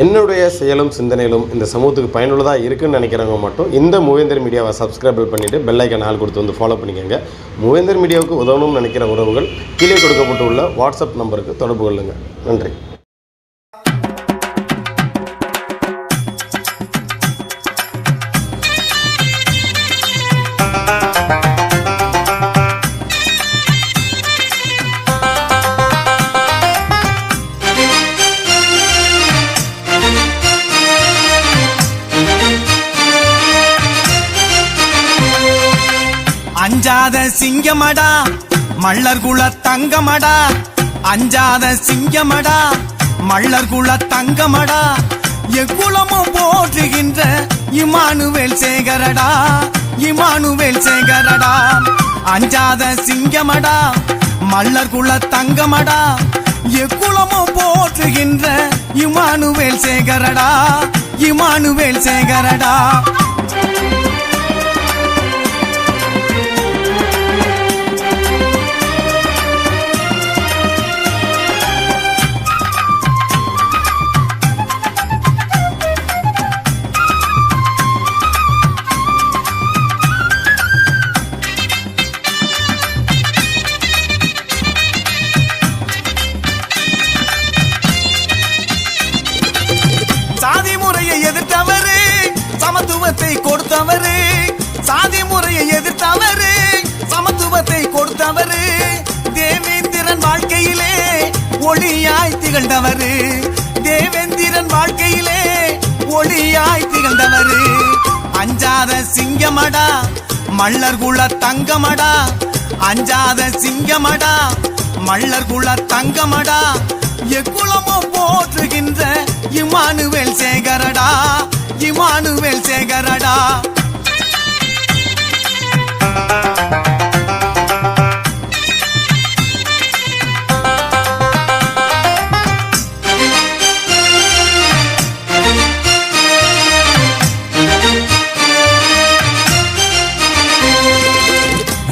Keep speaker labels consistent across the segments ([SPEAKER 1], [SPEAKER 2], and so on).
[SPEAKER 1] என்னுடைய செயலும் சிந்தனையிலும் இந்த சமூகத்துக்கு பயனுள்ளதாக இருக்குன்னு நினைக்கிறவங்க மட்டும் இந்த மூவேந்தர் மீடியாவை சப்ஸ்கிரைப் பண்ணிவிட்டு பெல் ஐக்கான் ஆல் கொடுத்து வந்து ஃபாலோ பண்ணிக்கோங்க. மூவேந்தர் மீடியாவுக்கு உதவணும்னு நினைக்கிற உறவுகள் கீழே கொடுக்கப்பட்டுள்ள வாட்ஸ்அப் நம்பருக்கு தொடர்பு கொள்ளுங்கள். நன்றி.
[SPEAKER 2] அஞ்சாத சிங்கமடா மல்லர் குல தங்கமடா, அஞ்சாத சிங்கமடா மல்லர் குல தங்கமடா, எக்குலமும் போற்றுகின்ற இமானுவேல் சேகரடா, இமானுவேல் சேகரடா. அஞ்சாத சிங்கமடா மல்லர் குல தங்கமடா, எக்குலமும் போற்றுகின்ற இமானுவேல் சேகரடா, இமானுவேல் சேகரடா. சாதி முறையை எதிர்த்தவரு சமத்துவத்தை கொடுத்தவரு, சாதி முறையை எதிர்த்தவரு சமத்துவத்தை கொடுத்தவரு, தேவேந்திரன் வாழ்க்கையிலே ஒளியாய் திகழ்ந்தவரு, தேவேந்திரன் வாழ்க்கையிலே ஒளியாய் திகழ்ந்தவரு. அஞ்சாத சிங்கமடா மல்லர் குல தங்கமடா, அஞ்சாத சிங்கமடா மல்லர் குல தங்கமடா, எக்குலமும் போற்றுகின்ற இமானுவேல் சேகரடா, இமானுவேல் சேகரடா.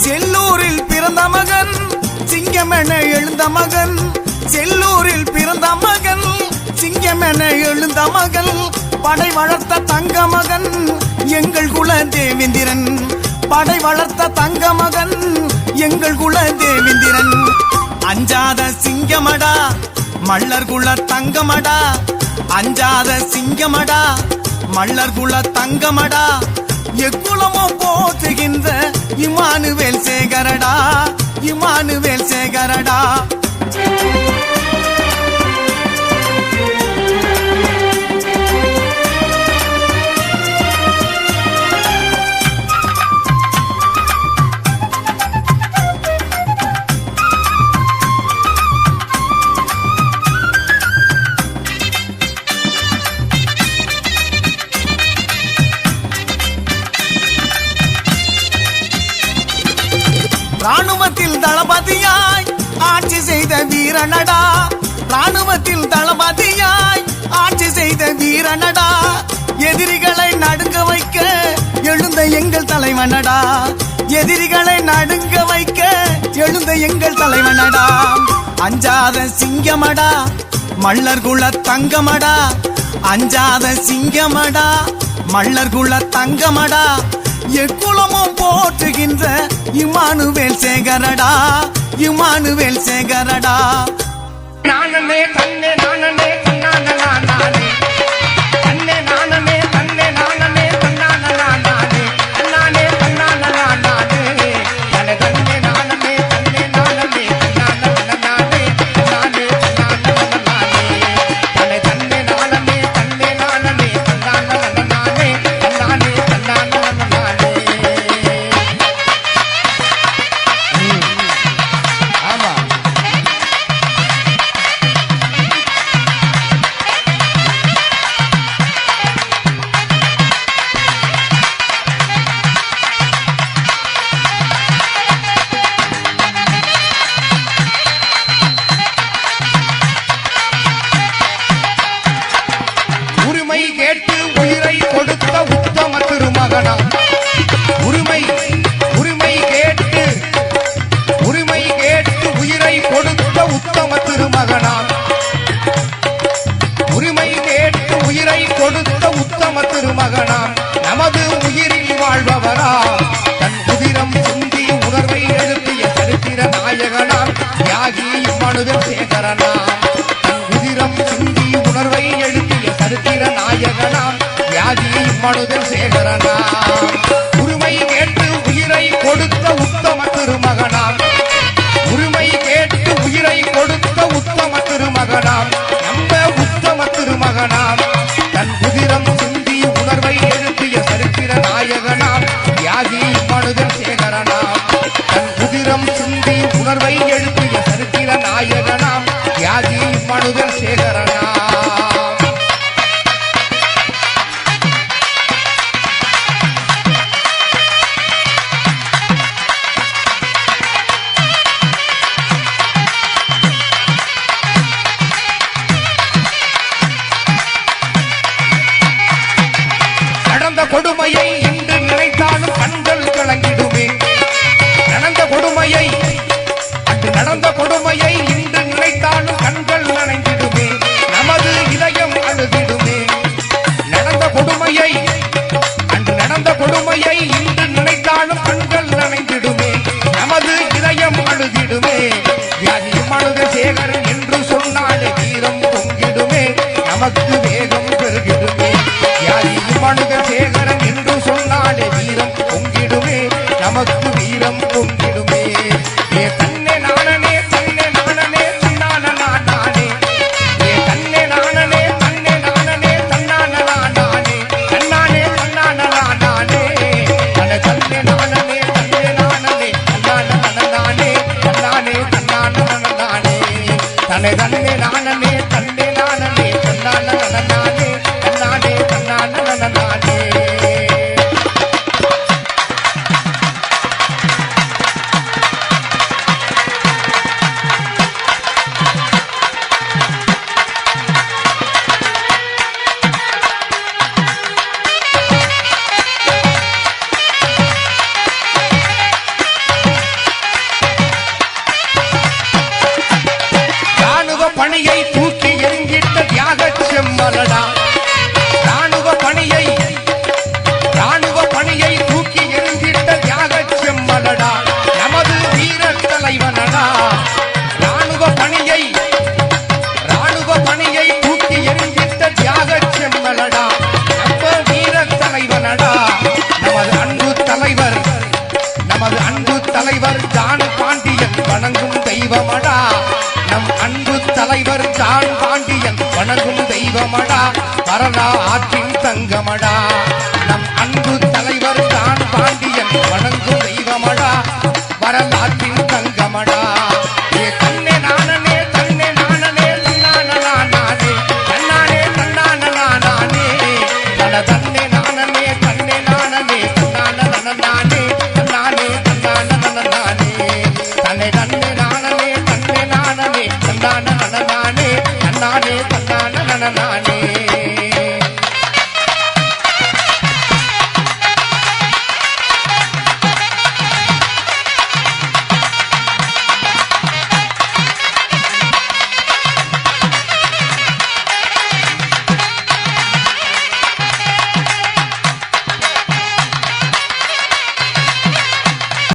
[SPEAKER 2] செல்லூரில் பிறந்த மகன் சிங்கமென எழுந்த மகன், செல்லூரில் பிறந்த மகன் சிங்கமென எழுந்த மகன், படை வளர்த்த தங்க மகன் எங்கள் குல தேவேந்திரன், படை வளர்த்த தங்க மகன் எங்கள் குல தேவேந்திரன். அஞ்சாத சிங்கமடா மல்லர் குல தங்கமடா, அஞ்சாத சிங்கமடா மல்லர் குல தங்கமடா, எக்குலமும் போற்றுகின்ற இமானுவேல் சேகரடா, இமானுவேல் சேகரடா. ராணுவத்தில் தளபதியாய் ஆட்சி செய்த வீரனடா, ராணுவத்தில் தளபதியாய் ஆட்சி செய்த வீரனடா, எதிரிகளை நடுங்க வைக்க எழுந்த எங்கள் தலைவனடா, எதிரிகளை நடுங்க வைக்க எழுந்த எங்கள் தலைவனடா. அஞ்சாத சிங்கமடா மல்லர் குல தங்கமடா, அஞ்சாத சிங்கமடா மல்லர் குல தங்கமடா, எக்குலமும் போற்றுகின்ற இமானுவேல் சேகரடா, இமானுவேல் சேகரடா.
[SPEAKER 3] நானே தன்னை நானே தன்னானே தன்னை நானே தன்னை நானே தன்னானே தன்னானே தன்னானே தன்னை தன்னை நானே தன்னை நானே தன்னானே தன்னானே தன்னை தன்னை நானே தன்னை நானே தன்னானே தன்னானே தன்னானே. ஆமா இம்மானுதல் சேகரனாம் தன் உதிரம் சிந்தி உணர்வை எழுப்பிய சரித்திர நாயகனாம் வியாதி இம்மானுதல் சேகரனாம் உரிமை கேட்டு உயிரை கொடுத்த உத்தம திருமகனாம் உரிமை கேட்டு உயிரை கொடுத்த உத்தம திருமகனாம் நம்ம உத்தம திருமகனாம் தன் உதிரம் சிந்தி உணர்வை எழுப்பிய சரித்திர நாயகனாம் வியாதி இம்மானுதல் சேகரனாம் தன் உதிரம் சிந்தி உணர்வை எழுப்பிய சரித்திர நாயகனாம் வியாதி இம்மானுதல் சேகரனாம் நடந்த கொடுமையை இன்று நினைத்தாலும் கண்கள் கலங்கிடுமே நடந்த கொடுமையை அன்று நடந்த கொடுமையை இன்று நினைத்தாலும் கண்கள் நனைந்திடுமே நமது இதயம் அழுதிடுமே நடந்த கொடுமையை அன்று நடந்த கொடுமையை இன்று நினைத்தாலும் கண்கள் நனைந்திடுமே நமது இதயம் அழுதிடுமே வியாதி இம்மானுதல் சேகரன் என்று சொன்னாலே வீரம் பொங்கிடுமே நமக்கு வேகம் பெருகிடுமே வியாதி இம்மானுதல் சேகரன் என்று சொன்னாலே வீரம் பொங்கிடுமே நமக்கு வீரம் பொங்கிடுமே ஏ தன்னை நானனே தன்னான நானே ஏ தன்னை நானனே தன்னான நானே தன்னானே தன்னை தன்னை நானனே தன்னான நானே தன்னானே தன்னை தன்னை நானனே தன்னான நானே தன்னானே நானே ராணுவ பணியை தூக்கி எறிஞ்சிட்ட தியாக செம்மலடா ராணுவ பணியை தூக்கி எறிஞ்சிட்ட தியாக செம்மலடா நமது வீர தலைவனடா ராணுவ பணியை தூக்கி எறிஞ்சிட்ட தியாக செம்மலடா நம்ம வீர தலைவனடா நமது அன்பு தலைவர் ஜான் பாண்டியன் வணங்கும் தெய்வமடா நம் அன்பு தலைவர் ஜான் பாண்டியன் வணங்கும் தெய்வமடா வரலா ஆற்றின் தங்கமடா நம் அன்பு தலைவர் ஜான் பாண்டியன் வணங்கும் தெய்வமடா வரலாற்று